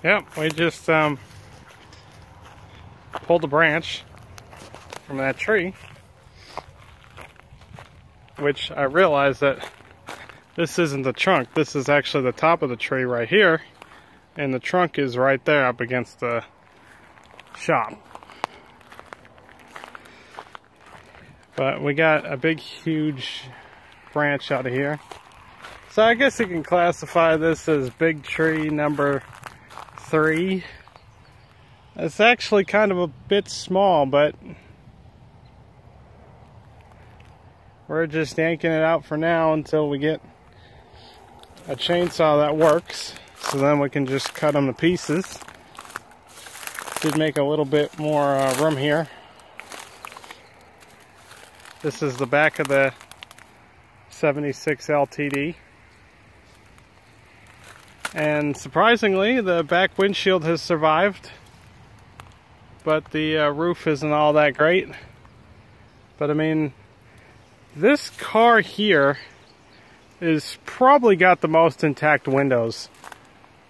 Yep, we just pulled a branch from that tree, which I realized that this isn't the trunk. This is actually the top of the tree right here, and the trunk is right there up against the shop. But we got a big, huge branch out of here. So I guess you can classify this as big tree number 3. It's actually kind of a bit small, but we're just yanking it out for now until we get a chainsaw that works. So then we can just cut them to pieces. Should make a little bit more room here. This is the back of the 76 LTD. And surprisingly, the back windshield has survived, but the roof isn't all that great. But I mean, this car here is probably got the most intact windows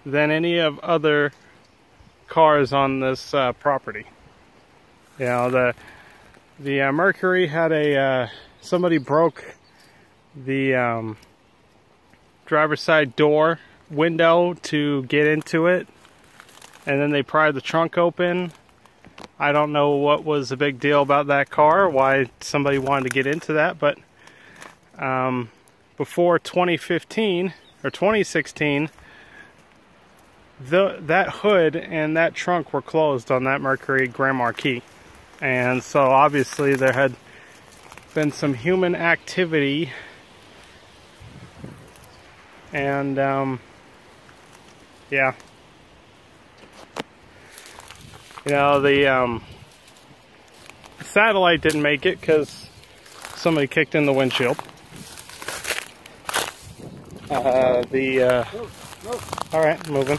than any of other cars on this property. You know, the Mercury had a somebody broke the driver's side door window to get into it, and then they pried the trunk open. I don't know what was the big deal about that car, why somebody wanted to get into that, but before 2015 or 2016, that hood and that trunk were closed on that Mercury Grand Marquis. And so obviously there had been some human activity, and yeah, you know, the satellite didn't make it because somebody kicked in the windshield. All right, moving.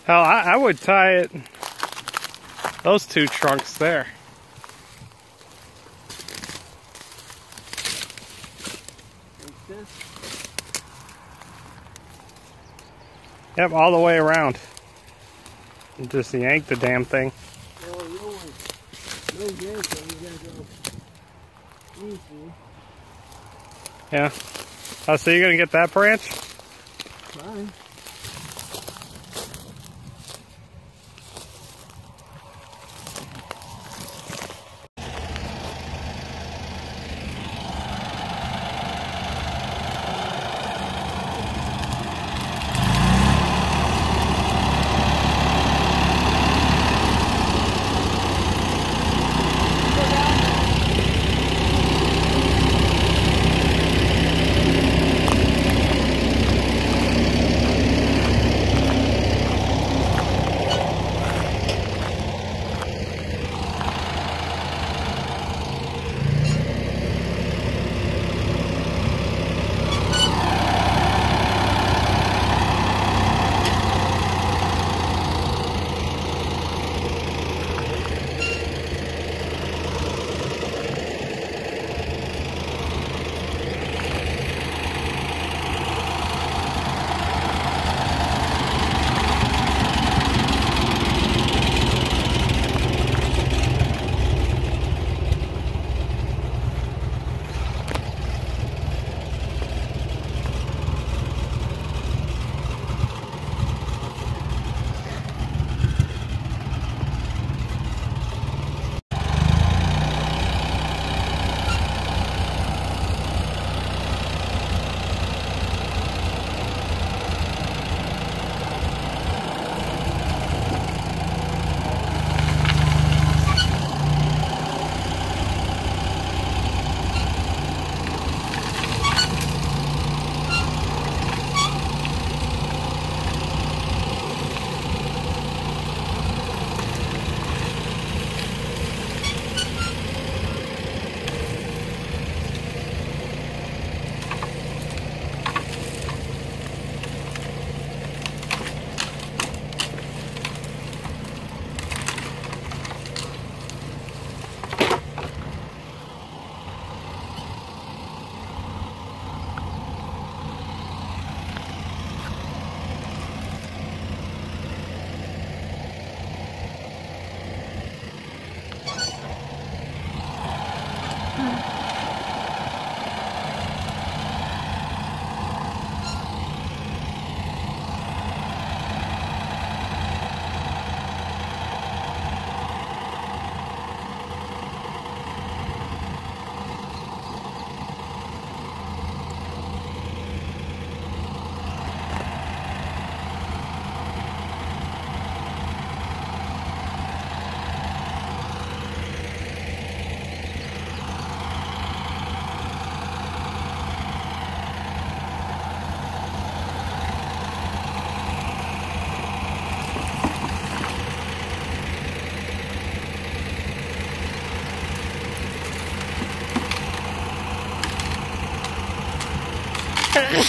Hell, I would tie it, those two trunks there. Like this? Yep, all the way around. And just yank the damn thing. Oh, no yanking, you gotta go easy. Yeah. Oh, so you're gonna get that branch? Fine.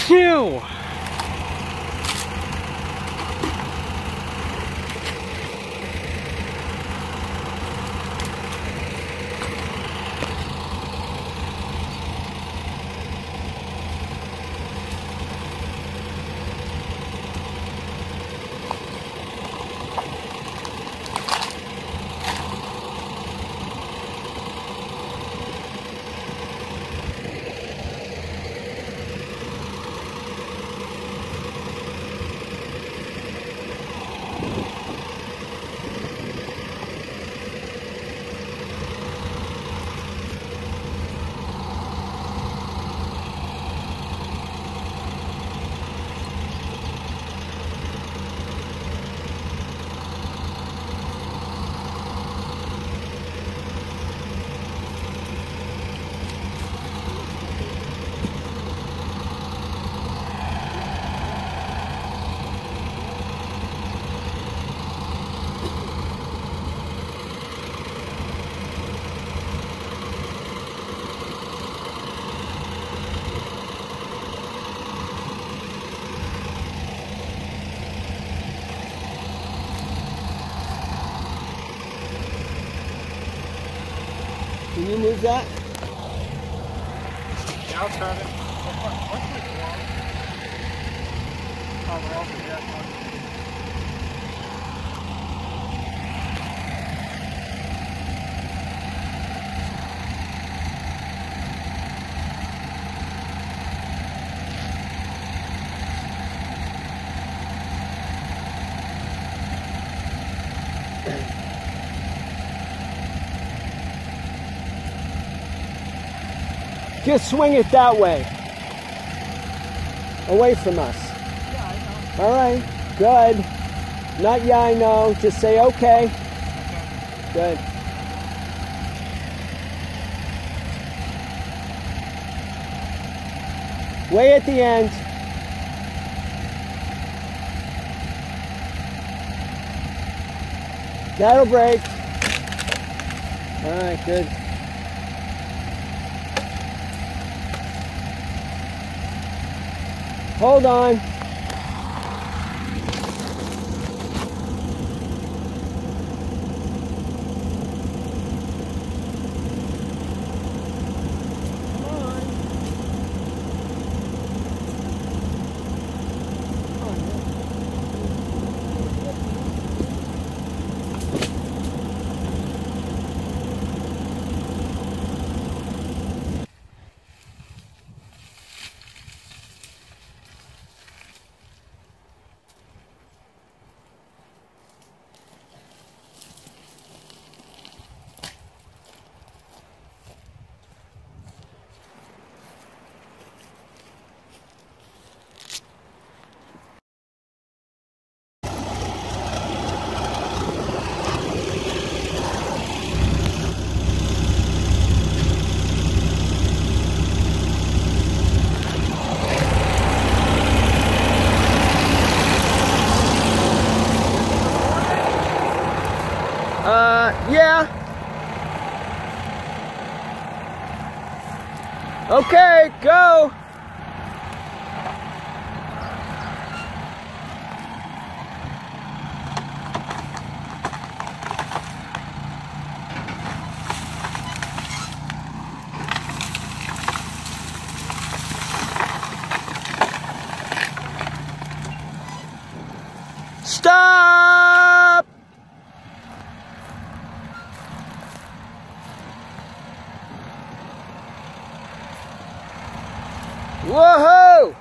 Ew. Can you move that? Yeah, I'll try it. What's this wall? Oh, we're also got one. Just swing it that way. Away from us. Yeah, I know. All right, good. Not yeah, I know. Just say okay. Good. Way at the end. That'll break. All right, good. Hold on. Yeah. Okay, go. Stop! Whoa!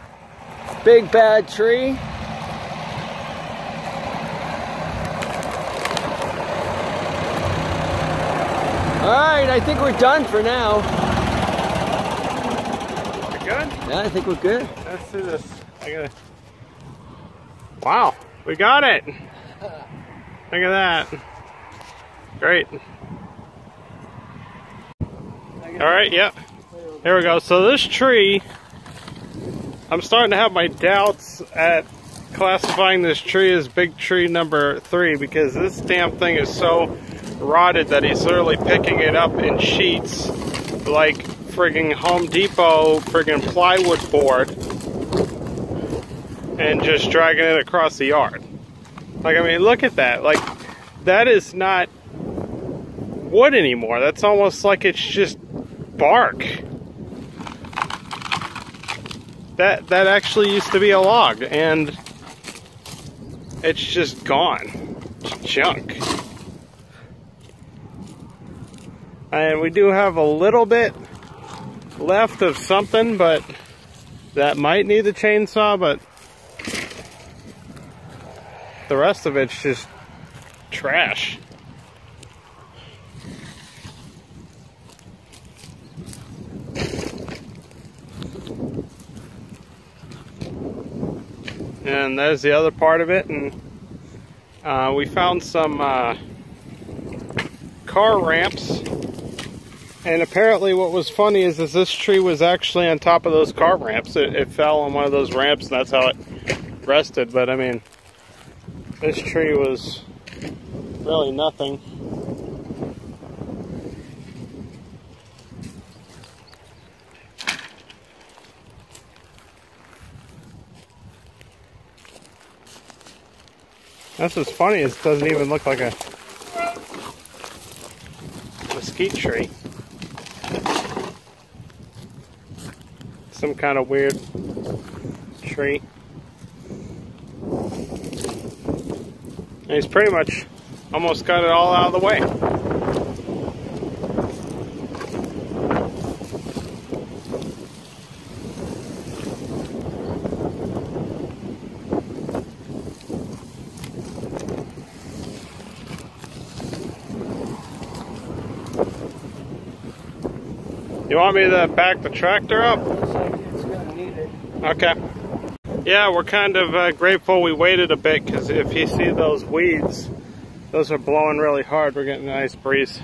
Big bad tree. All right, I think we're done for now. We're good? Yeah, I think we're good. Let's do this. Wow, we got it. Look at that. Great. All right, yep. Here we go. So this tree, I'm starting to have my doubts at classifying this tree as big tree number 3 because this damn thing is so rotted that he's literally picking it up in sheets like friggin' Home Depot friggin' plywood board. and just dragging it across the yard. Like, I mean, look at that. Like, that is not wood anymore. That's almost like it's just bark. That actually used to be a log, and it's just gone. It's junk. And we do have a little bit left of something, but that might need the chainsaw, but the rest of it's just trash. And there's the other part of it, and we found some car ramps, and apparently what was funny is this tree was actually on top of those car ramps. It fell on one of those ramps, and that's how it rested. But I mean, this tree was really nothing. That's what's funny, is it doesn't even look like a mesquite tree. Some kind of weird tree. And he's pretty much almost got it all out of the way. You want me to back the tractor up? It's gonna need it. Okay. Yeah, we're kind of grateful we waited a bit, because if you see those weeds, those are blowing really hard. We're getting a nice breeze.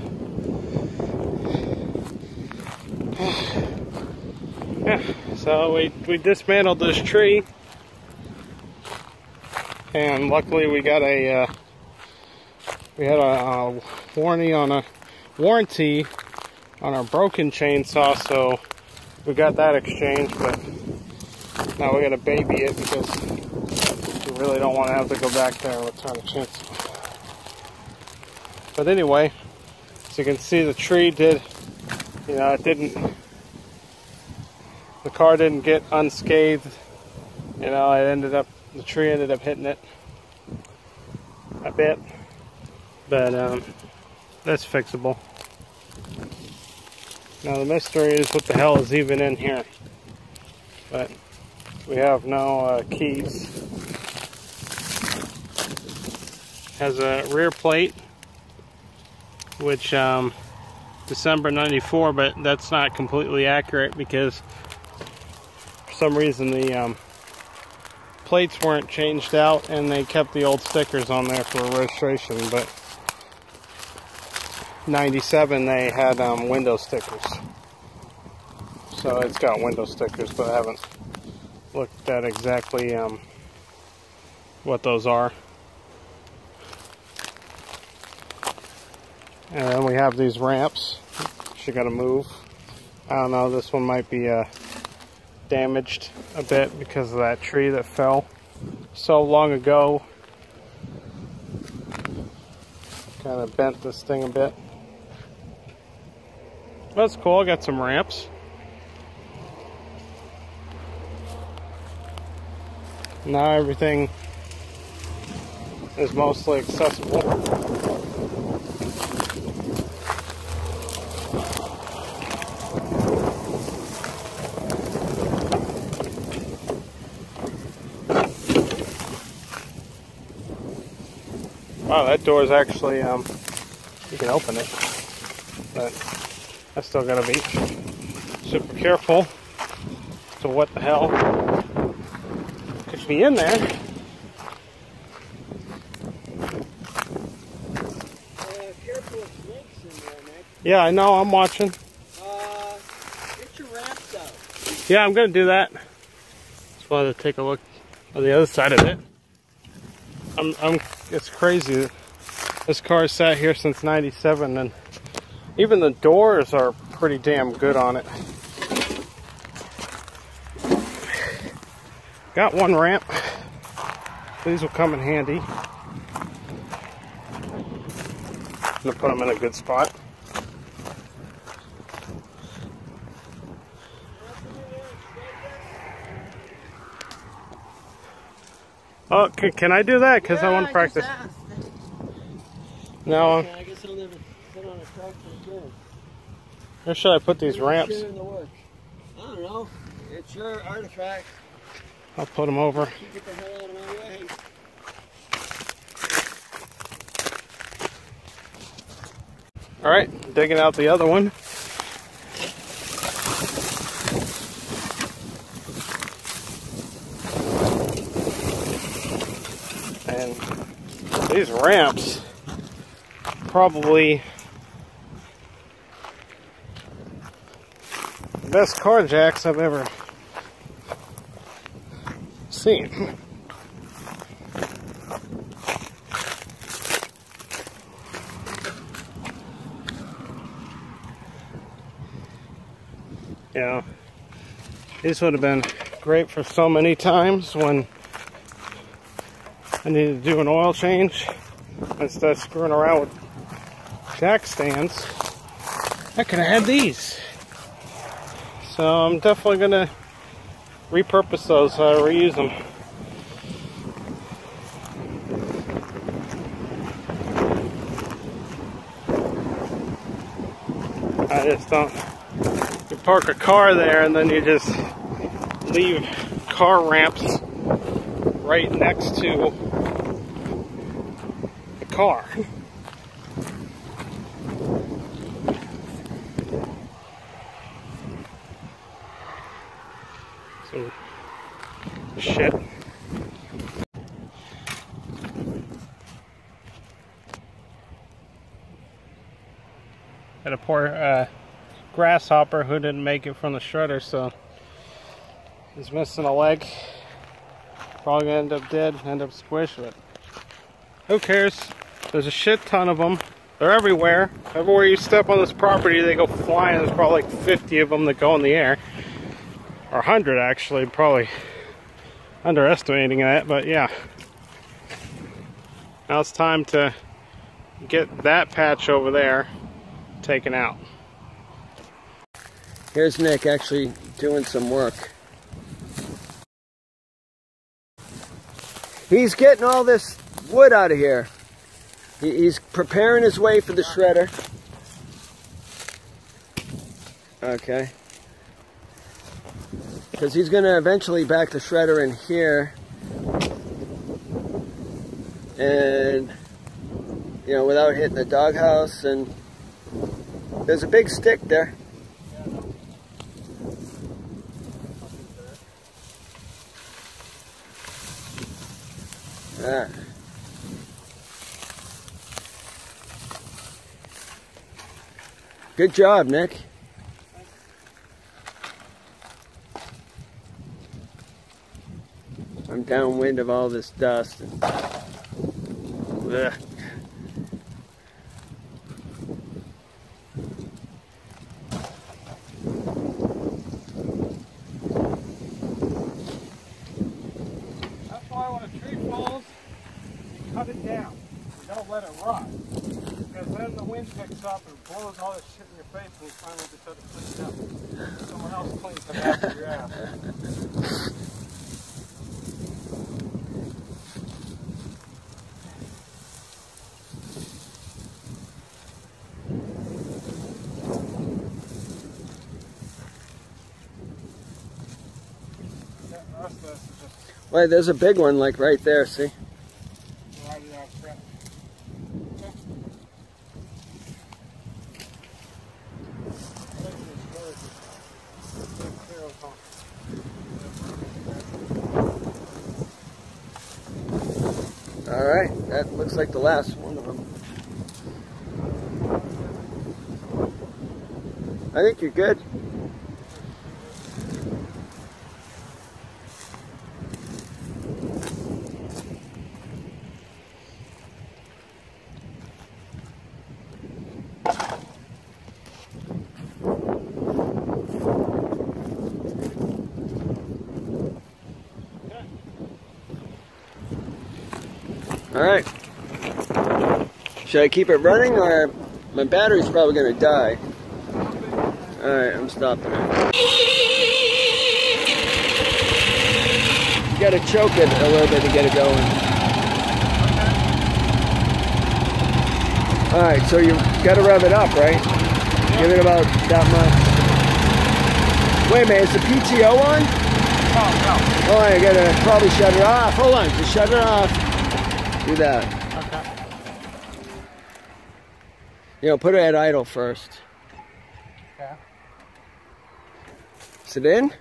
Yeah, so we dismantled this tree, and luckily we got a we had a warranty on our broken chainsaw, so we got that exchanged. But now we gotta baby it, because we really don't want to have to go back there and return the chainsaw. But anyway, as you can see, the tree did, you know, the car didn't get unscathed. You know, the tree ended up hitting it a bit, but that's fixable. Now the mystery is what the hell is even in here, but we have no keys. Has a rear plate, which December '94, but that's not completely accurate, because for some reason the plates weren't changed out, and they kept the old stickers on there for registration. But '97 they had window stickers, so it's got window stickers, but I haven't looked at exactly what those are. And then we have these ramps, which you gotta move. I don't know, this one might be damaged a bit because of that tree that fell so long ago. Kind of bent this thing a bit. That's cool, I got some ramps. Now everything is mostly accessible. Wow, that door is actually, you can open it, but I still gotta be super careful. So what the hell could be in there? Careful with snakes in there, Nick. Yeah, I know, I'm watching. Get your ramps out. Yeah, I'm gonna do that. Just wanted to take a look on the other side of it. It's crazy. This car sat here since '97, and even the doors are pretty damn good on it. Got one ramp. These will come in handy. I'm going to put them in a good spot. Oh, can I do that? Because I want to practice. No. Okay, I guess I'll never sit on a tractor again. Where should I put these ramps? I don't know. It's your artifact. I'll put them over. You get the hell out of my way. Alright, digging out the other one. And these ramps, probably the best car jacks I've ever seen. You know, these would have been great for so many times when I needed to do an oil change instead of screwing around with jack stands. I could have had these. So I'm definitely going to repurpose those, reuse them. I just don't. You park a car there and then you just leave car ramps right next to the car. Some shit. Had a poor grasshopper who didn't make it from the shredder, so he's missing a leg. Probably gonna end up dead, end up squished, but who cares? There's a shit ton of them. They're everywhere. Everywhere you step on this property, they go flying. There's probably like 50 of them that go in the air. Or 100 actually, probably underestimating that, but yeah. Now it's time to get that patch over there taken out. Here's Nick actually doing some work. He's getting all this wood out of here. He's preparing his way for the shredder. Okay. Because he's going to eventually back the shredder in here. And, you know, without hitting the doghouse. And there's a big stick there. Ah. Good job, Nick. I'm downwind of all this dust. And, ugh. That's why when a tree falls, you cut it down. You don't let it rot. Because then the wind picks up and blows all this shit in your face and you finally just have to clean it up. Someone else cleans it after your ass. Well, there's a big one like right there, see? Alright, that looks like the last one of them. I think you're good. All right. Should I keep it running, or my battery's probably going to die? All right, I'm stopping it. You got to choke it a little bit to get it going. All right, so you got to rev it up, right? Yep. Give it about that much. Wait a minute, is the PTO on? Oh, I got to probably shut it off. Hold on, just shut it off. Do that. Okay. You know, put it at idle first. Okay. Is it in?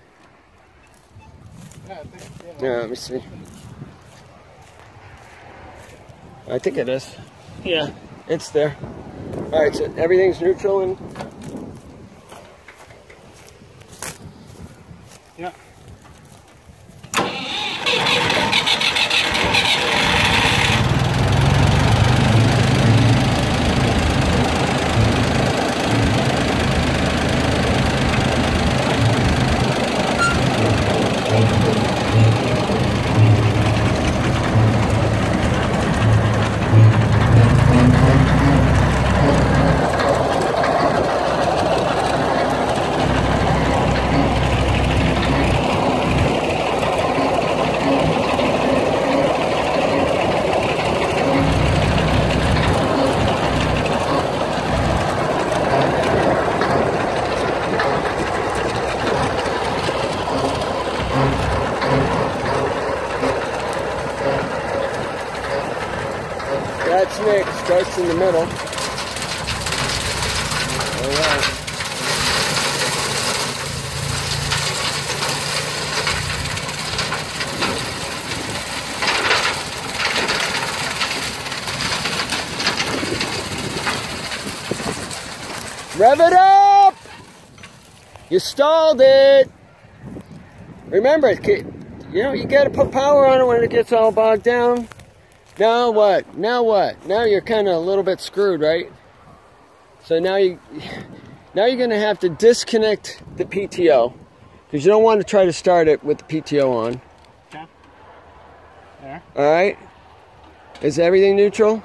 Yeah, I think, Yeah, let me see. I think it is. Yeah, it's there. All right, so everything's neutral and... Yeah. That's Nick, starts in the middle. All right. Rev it up! You stalled it! Remember, you know, you gotta put power on it when it gets all bogged down. Now what? Now what? Now you're kind of a little bit screwed, right? So now you're going to have to disconnect the PTO because you don't want to try to start it with the PTO on. Okay. There. All right. Is everything neutral?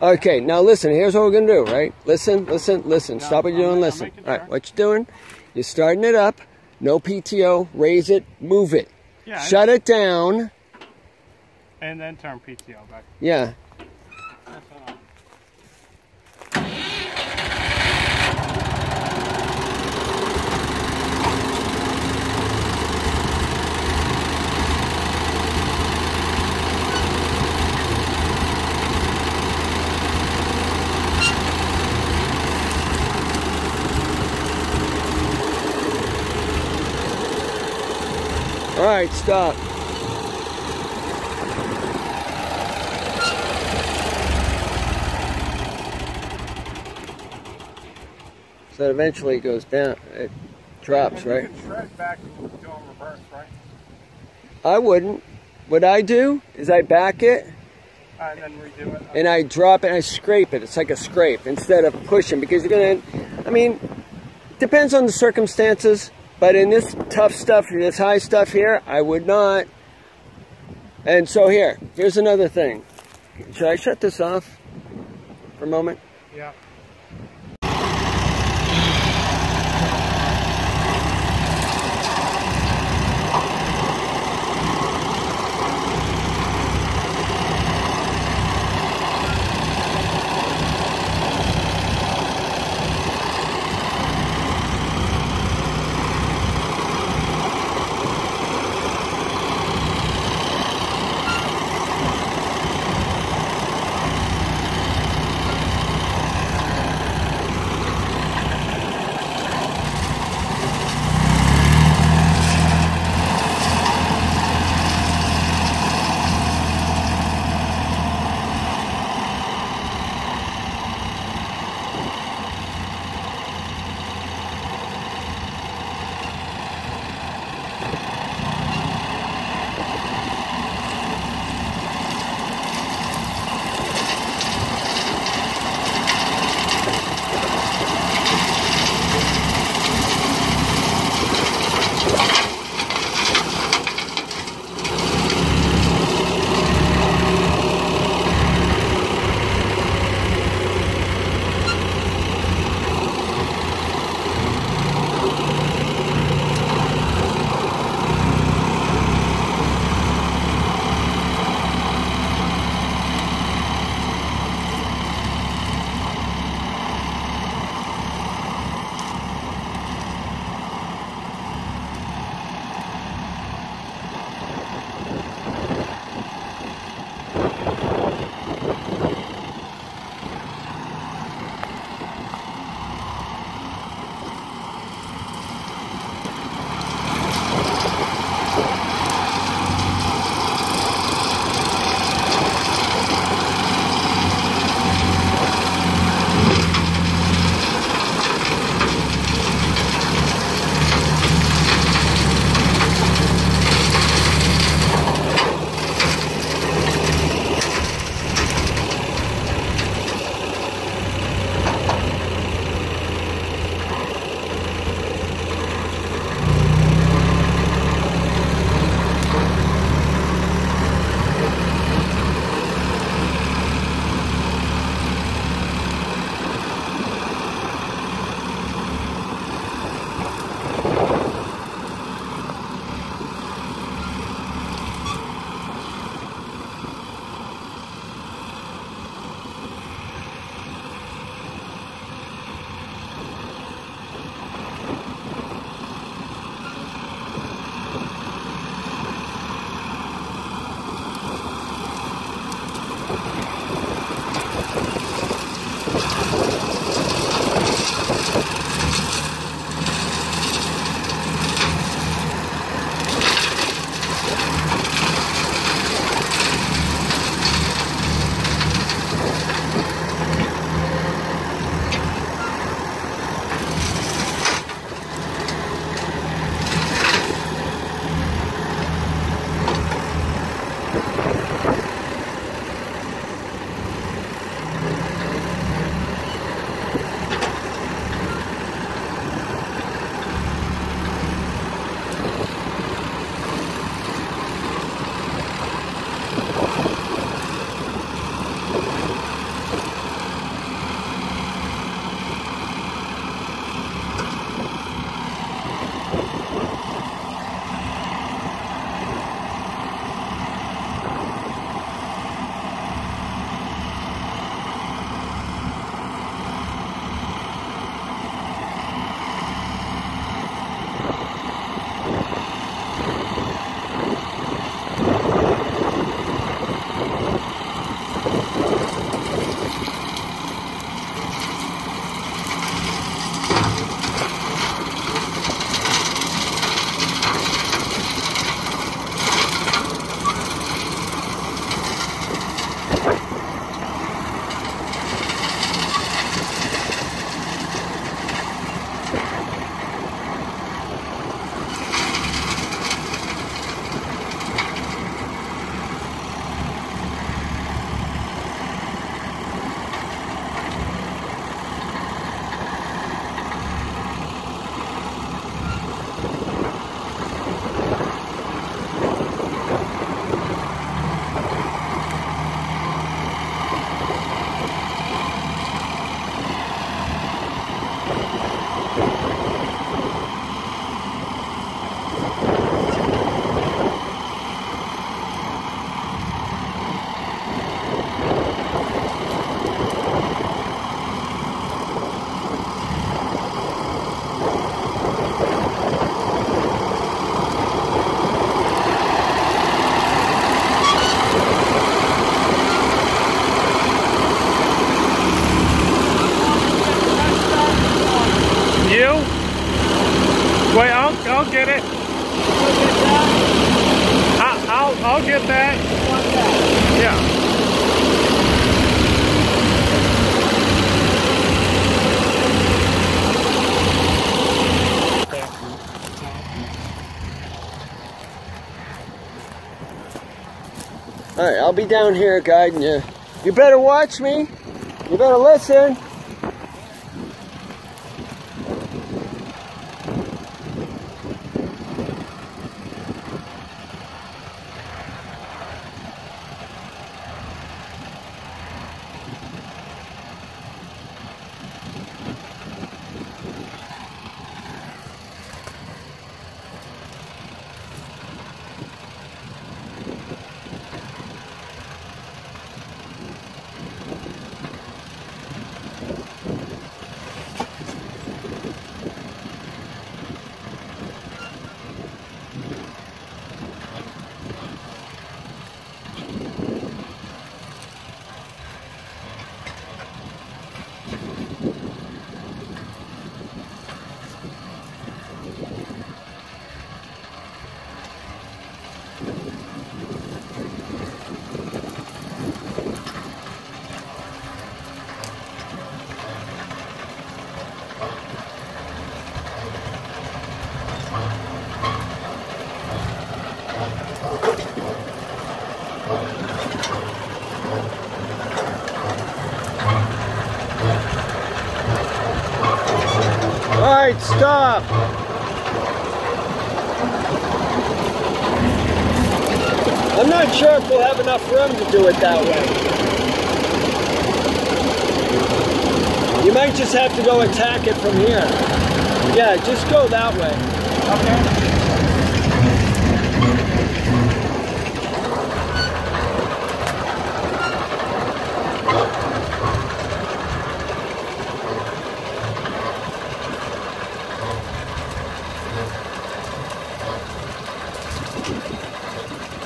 Okay. Now listen. Here's what we're going to do. Right? Listen. Listen. Listen. Yeah, Stop what you're doing. Listen. Sure. All right. What you're doing? You're starting it up. No PTO. Raise it. Move it. Yeah. Shut it down. And then turn PTO back. Yeah. All right, stop. So eventually it goes down, it drops, right? You can shred back and go in reverse, right? I wouldn't. What I do is I back it, And then redo it. and I drop it and I scrape it. It's like a scrape instead of pushing, because you're going to, I mean, it depends on the circumstances, but in this tough stuff, this high stuff here, I would not. And so here's another thing. Should I shut this off for a moment? Yeah. you? Wait, I'll get it. I'll get that. Yeah. All right, I'll be down here guiding you. You better watch me. You better listen. All right, stop. I'm not sure if we'll have enough room to do it that way. You might just have to go attack it from here. Yeah, just go that way. Okay.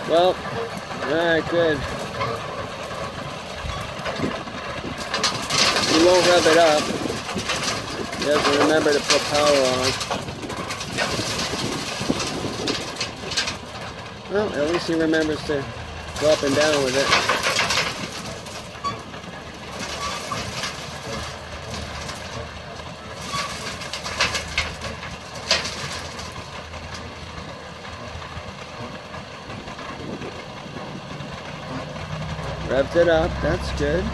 Well, alright, good. He won't rev it up. He doesn't remember to put power on. Well, at least he remembers to go up and down with it. Revved it up, that's good.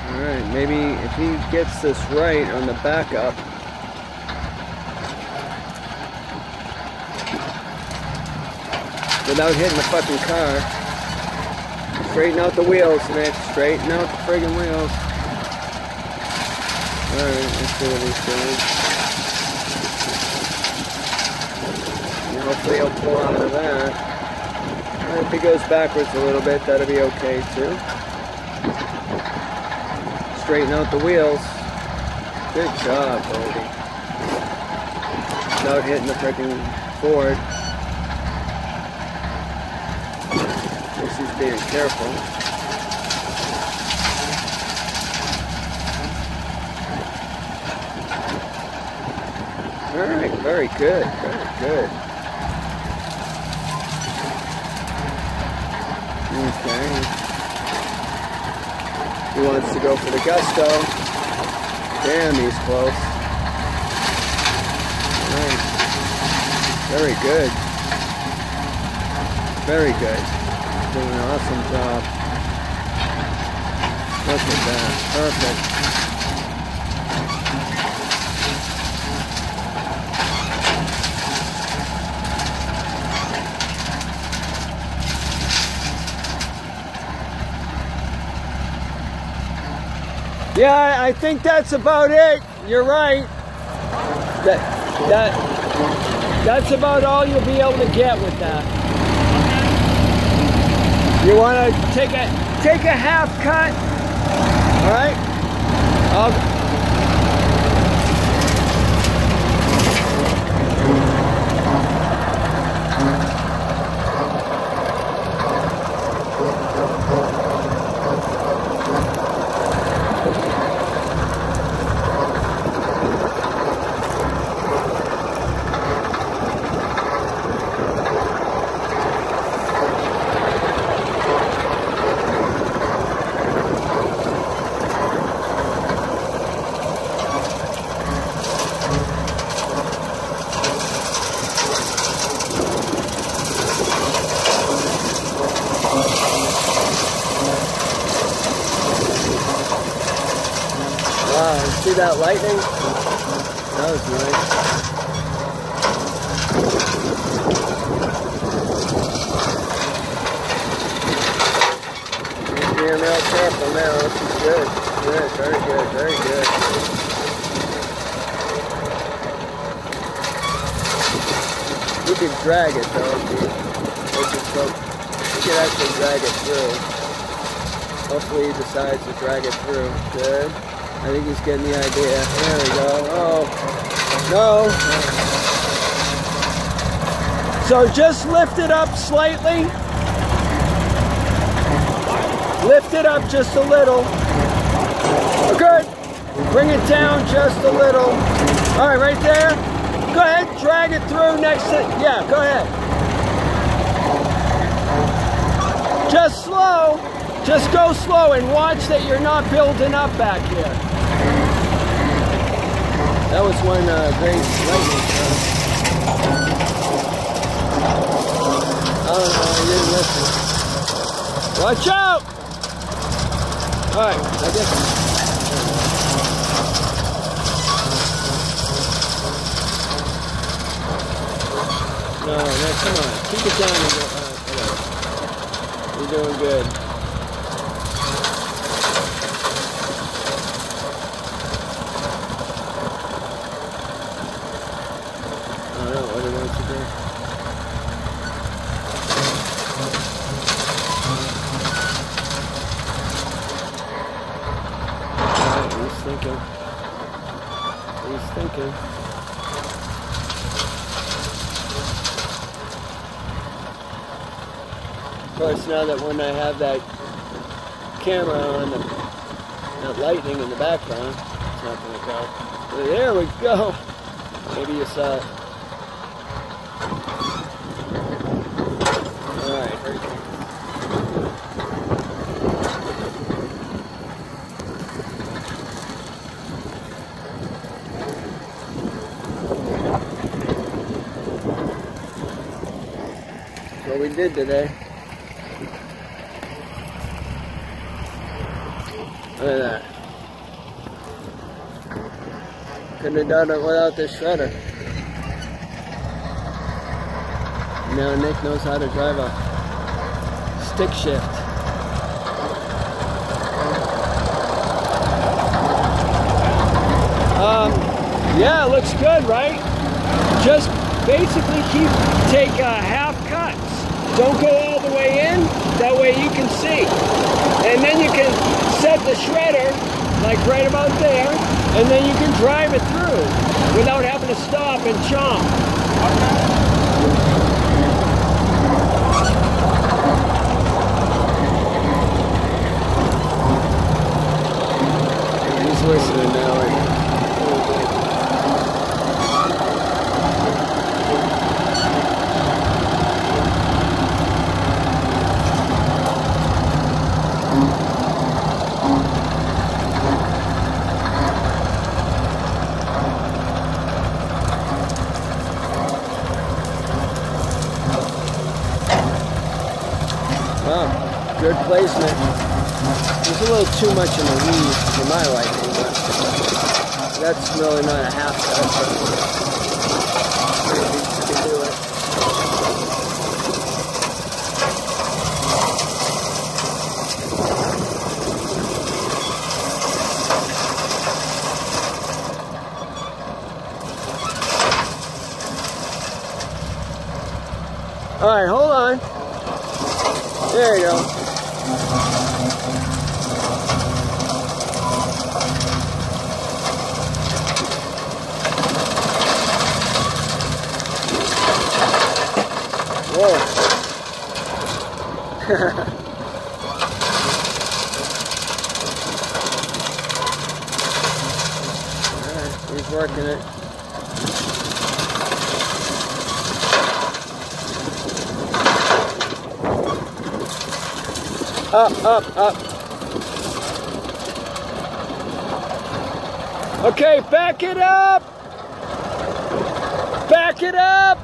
Alright, maybe if he gets this right on the backup. Without hitting the fucking car. Straighten out the wheels, Nick. Straighten out the friggin' wheels. Alright, let's see what he's doing. And hopefully he'll pull out of that. And if he goes backwards a little bit, that'll be okay too. Straighten out the wheels. Good job, Goldie. Without hitting the freaking Ford. At least he's being careful. Alright, very good, very good. Okay. He wants to go for the gusto. Damn, he's close. Alright. Very good. Very good. Doing an awesome job. Look at that. Perfect. Yeah, I think that's about it. You're right. That's about all you'll be able to get with that. You want to take a half cut? All right. See that lightning? That was nice. He's being real careful now. This is good. Good, very good, very good. You could drag it though. You could actually drag it through. Hopefully he decides to drag it through. Good. I think he's getting the idea. There we go. Oh, no. So just lift it up slightly. Lift it up just a little. Good. Bring it down just a little. All right, right there. Go ahead, drag it through next to, yeah, go ahead. Just slow. Just go slow and watch that you're not building up back here. That was one great lightning strike. Oh no, I didn't listen. Watch out! Alright, I guess. No, come on. Keep it down and go. Whatever. You're doing good. He's thinking. Of course, now that when I have that camera on, that lightning in the background, it's not going to go. But there we go. Maybe you saw it. All right. What we did today. Look at that. Couldn't have done it without this shredder. Now Nick knows how to drive a stick shift. Yeah, it looks good, right? Just basically take half cuts. Don't go all the way in, that way you can see. And then you can set the shredder, like right about there, and then you can drive it through without having to stop and chomp. Okay. He's listening now. Good placement. There's a little too much in the weeds for my liking, but that's really not a half cut. Maybe you can do it. All right, hold on. There you go. Whoa. Alright, he's working it. Up, up, up. Okay, back it up. Back it up.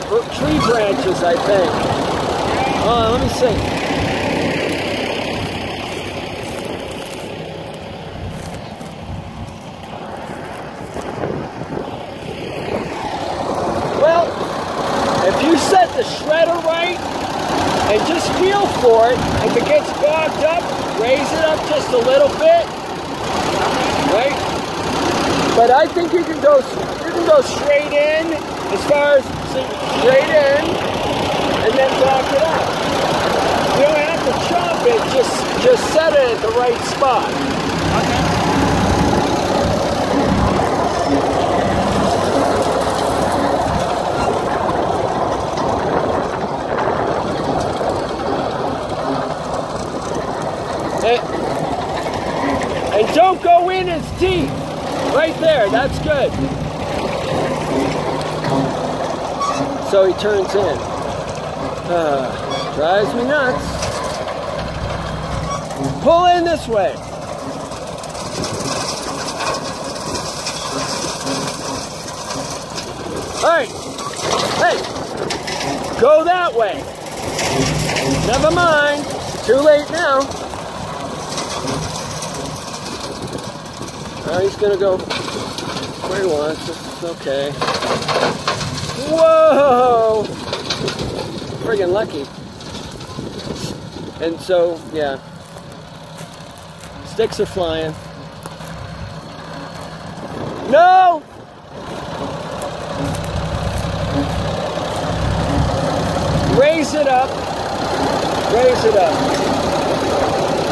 tree branches, I think. Oh, let me see. If you set the shredder right and just feel for it, if it gets bogged up, raise it up just a little bit, right? But I think you can go straight in, as far as straight in, and then block it up. You don't have to chop it, just set it at the right spot. Okay. And don't go in as deep. Right there, that's good. So he turns in. Drives me nuts. Pull in this way. All right. Hey, go that way. Never mind. Too late now. Now he's gonna go where he wants. It's okay. Whoa! Friggin' lucky. And so, yeah. Sticks are flying. No! Raise it up. Raise it up.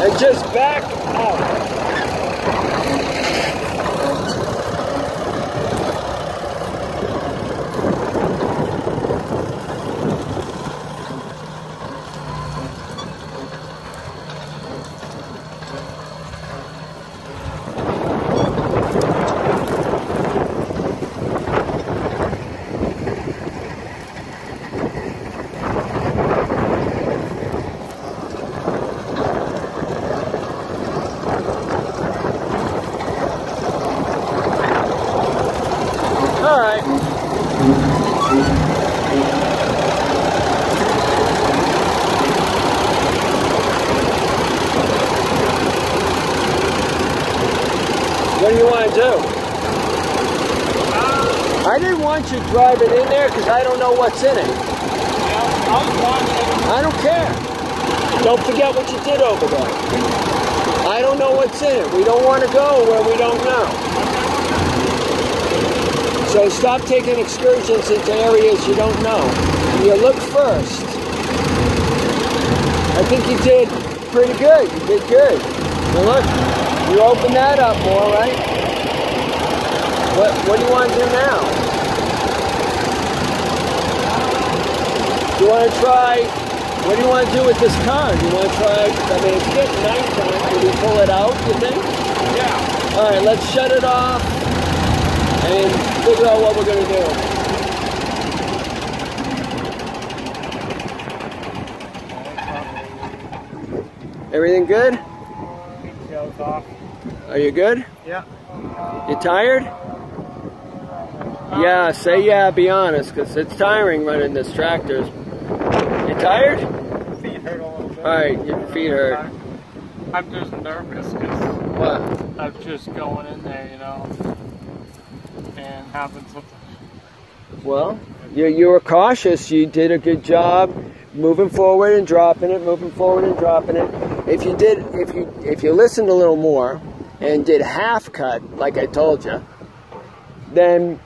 And just back out. All right. What do you want to do? I didn't want you driving in there because I don't know what's in it. I don't care. Don't forget what you did over there. I don't know what's in it. We don't want to go where we don't know. So stop taking excursions into areas you don't know. You look first. I think you did pretty good. You did good. Now look, you open that up more, right? What do you want to do now? Do you want to try, what do you want to do with this car? Do you want to try, I mean, it's getting nighttime. Can we pull it out, you think? Yeah. All right, let's shut it off and figure out what we're going to do. Everything good? Tail's off. Are you good? Yeah. You tired? Yeah, say yeah, be honest, because it's tiring running this tractor. You tired? Feet hurt a little bit. Alright, your feet hurt. I'm just nervous because what? I'm just going in there, you know, and having something. Well, you were cautious. You did a good job moving forward and dropping it, moving forward and dropping it. If you listened a little more and did half cut, like I told you, then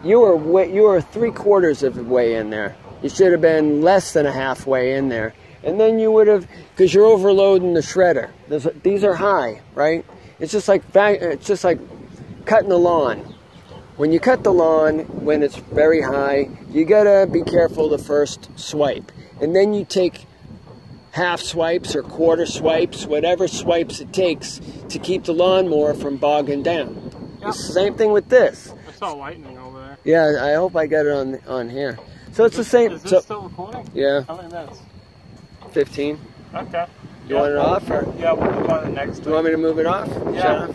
you were 3/4 of the way in there. You should have been less than a halfway in there. And then you would have, because you're overloading the shredder. These are high, right? It's just like cutting the lawn. When you cut the lawn, when it's very high, you gotta be careful the first swipe. And then you take half swipes or quarter swipes, whatever swipes it takes to keep the lawnmower from bogging down. Yep. It's the same thing with this. I saw lightning over there. Yeah, I hope I got it on here. So it's the same. Is this still recording? Yeah. How many minutes? 15. Okay. You want it off? Or? Yeah, we'll move on to the next one. Do you want me to move it off? Yeah.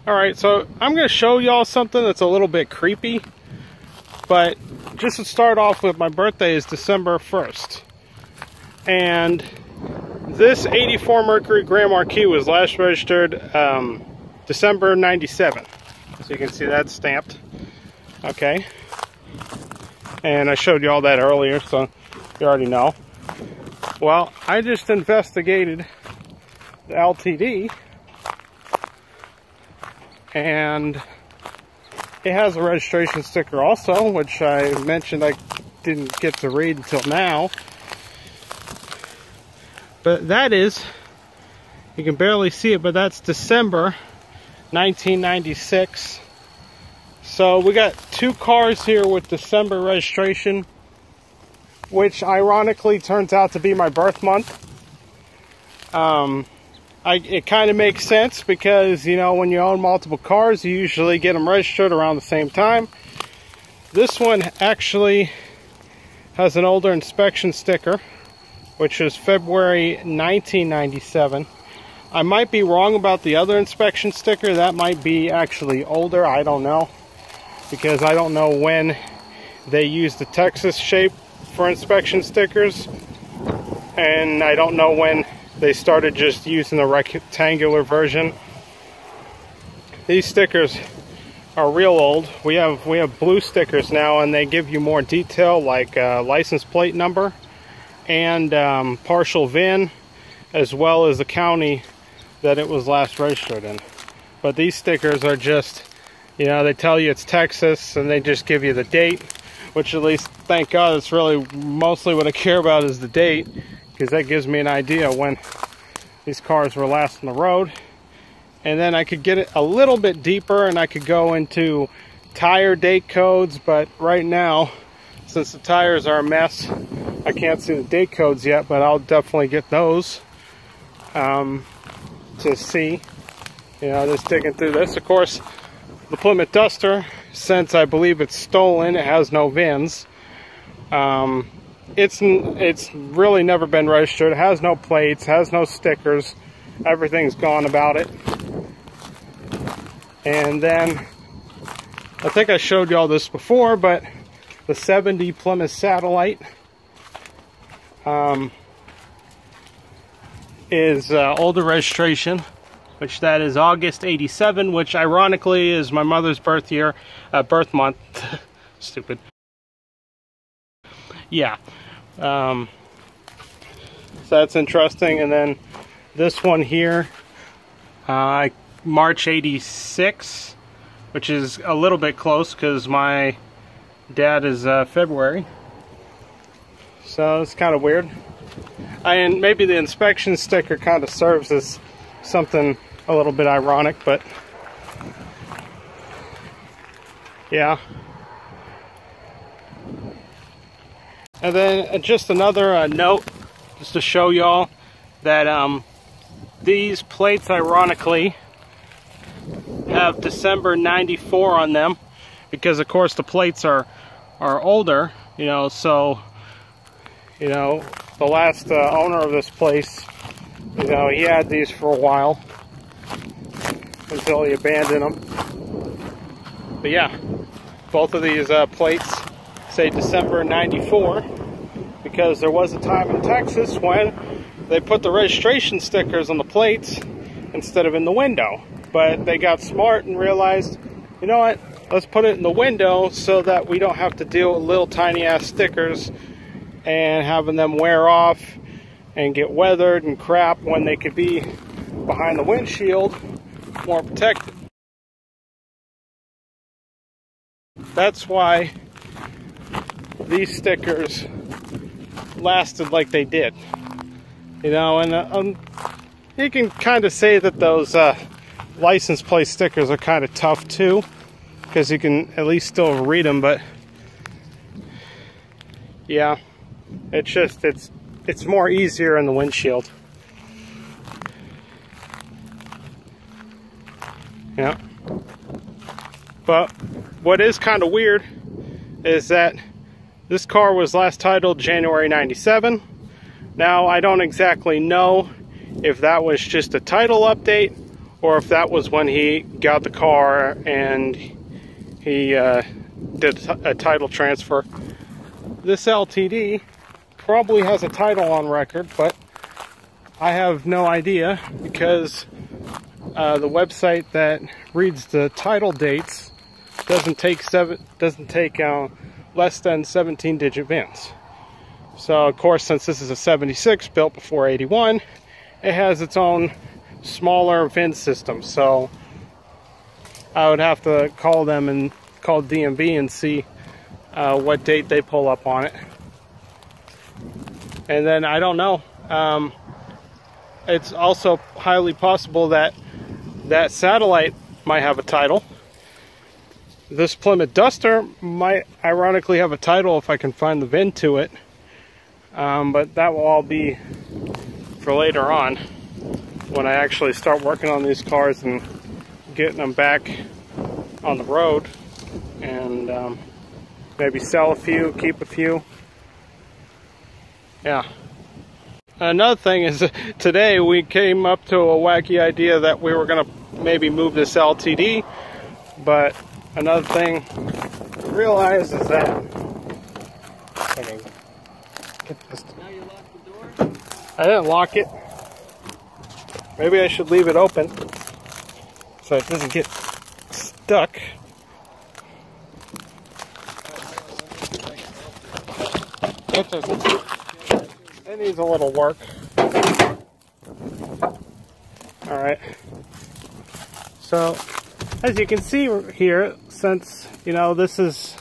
Alright, so I'm going to show y'all something that's a little bit creepy. But just to start off with, my birthday is December 1st. And this 84 Mercury Grand Marquis was last registered December 97. So you can see that's stamped. Okay. And I showed you all that earlier, so you already know. Well, I just investigated the LTD, and it has a registration sticker also, which I mentioned I didn't get to read until now. But that is, you can barely see it, but that's December 1996. So we got two cars here with December registration, which ironically turns out to be my birth month. It kind of makes sense because, you know, when you own multiple cars, you usually get them registered around the same time. This one actually has an older inspection sticker, which is February 1997. I might be wrong about the other inspection sticker. That might be actually older. I don't know, because I don't know when they used the Texas shape for inspection stickers, and I don't know when they started just using the rectangular version. These stickers are real old. We have blue stickers now, and they give you more detail, like license plate number and partial VIN, as well as the county that it was last registered in. But these stickers are just, you know, they tell you it's Texas, and they just give you the date, which, at least, thank God, it's really mostly what I care about is the date, because that gives me an idea when these cars were last on the road. And then I could get it a little bit deeper, and I could go into tire date codes, but right now, since the tires are a mess, I can't see the date codes yet, but I'll definitely get those to see. You know, just digging through this. Of course, the Plymouth Duster, since I believe it's stolen, it has no VINs. It's really never been registered. It has no plates, has no stickers. Everything's gone about it. And then, I think I showed y'all this before, but the 70 Plymouth Satellite is older registration, which that is August 87, which ironically is my mother's birth month. Stupid. Yeah. So that's interesting. And then this one here, March 86, which is a little bit close because my dad is February. So it's kind of weird. And maybe the inspection sticker kind of serves as something a little bit ironic, but yeah. And then just another note, just to show y'all that these plates ironically have December 94 on them, because of course the plates are older, you know, so, you know, the last owner of this place, you know, he had these for a while until he abandoned them. But yeah, both of these plates say December 94, because there was a time in Texas when they put the registration stickers on the plates instead of in the window. But they got smart and realized, you know what, let's put it in the window so that we don't have to deal with little tiny ass stickers and having them wear off and get weathered and crap when they could be behind the windshield, more protected. That's why these stickers lasted like they did. You know, and you can kind of say that those license plate stickers are kind of tough too, because you can at least still read them, but yeah, it's just, it's more easier in the windshield. Yeah. But what is kind of weird is that this car was last titled January 97. Now, I don't exactly know if that was just a title update or if that was when he got the car and he did a title transfer. This LTD probably has a title on record, but I have no idea because the website that reads the title dates doesn't take less than 17-digit VINs. So of course, since this is a 76 built before 81, it has its own smaller VIN system. So I would have to call them and call DMV and see what date they pull up on it. And then I don't know. It's also highly possible that that satellite might have a title. This Plymouth Duster might ironically have a title if I can find the VIN to it. But that will all be for later on when I actually start working on these cars and getting them back on the road, and maybe sell a few, keep a few. Yeah. Another thing is, today we came up to a wacky idea that we were going to maybe move this LTD, but another thing I realized is that Now you locked the door? I didn't lock it. Maybe I should leave it open so it doesn't get stuck. It doesn't. It needs a little work. Alright. So, as you can see here, since, you know, this is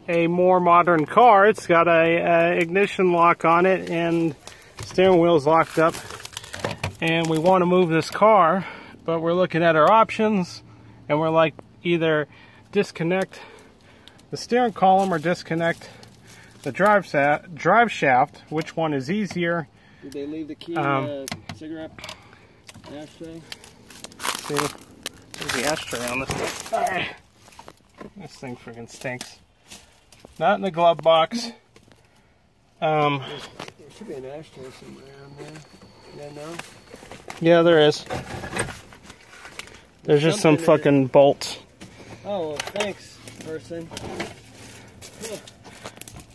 a more modern car, it's got a ignition lock on it and steering wheel's locked up. And we want to move this car, but we're looking at our options and we're like, either disconnect the steering column or disconnect the drive shaft. Which one is easier? Did they leave the key in the cigarette ashtray? See, there's the ashtray on this thing. This thing freaking stinks. Not in the glove box. There should be an ashtray somewhere around there. Yeah, no? Yeah, there is. There's just some fucking bolts. Oh, well, thanks, person.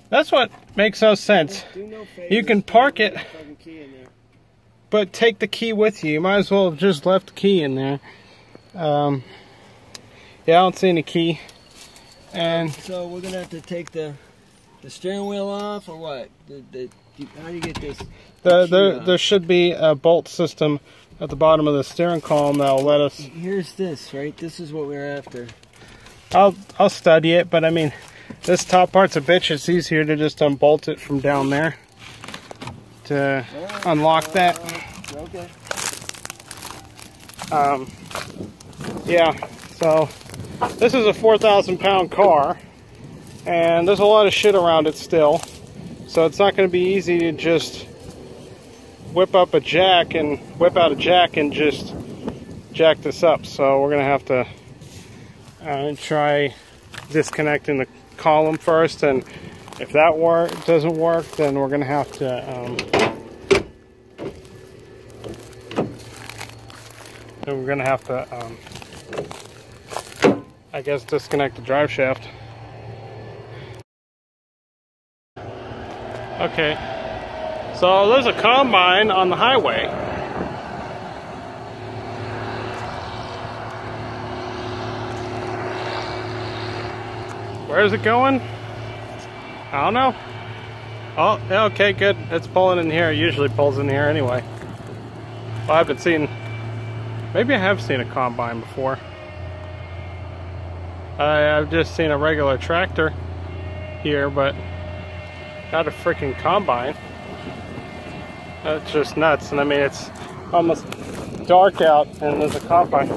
That's what makes no sense. You can park it, but take the key with you. You might as well have just left the key in there. Yeah, I don't see any key. And so we're gonna have to take the steering wheel off, or what? How do you get this? There should be a bolt system at the bottom of the steering column that'll let us. Here's this, right? This is what we're after. I'll study it, but I mean, this top part's a bitch. It's easier to just unbolt it from down there to unlock that. Okay. Yeah, so this is a 4,000-pound car, and there's a lot of shit around it still. So it's not going to be easy to just whip out a jack and just jack this up. So we're going to have to try disconnecting the column first, and if that doesn't work, then we're going to have to I guess disconnect the drive shaft. Okay, so there's a combine on the highway. Where's it going? I don't know. Oh, okay, good. It's pulling in here. It usually pulls in here anyway. Well, I haven't seen... Maybe I have seen a combine before. I've just seen a regular tractor here, but not a freaking combine. That's just nuts. And I mean, it's almost dark out and there's a combine.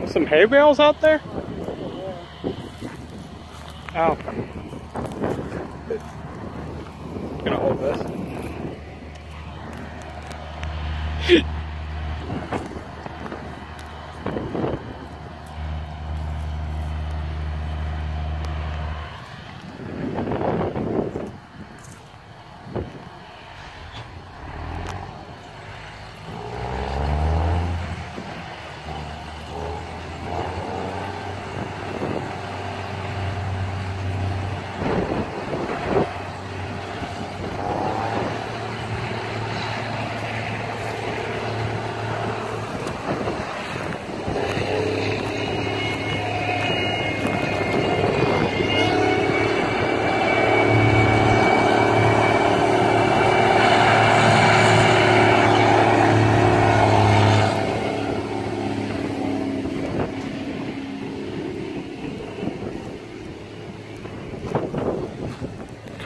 Some hay bales out there? Ow. I'm gonna hold this.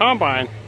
combine.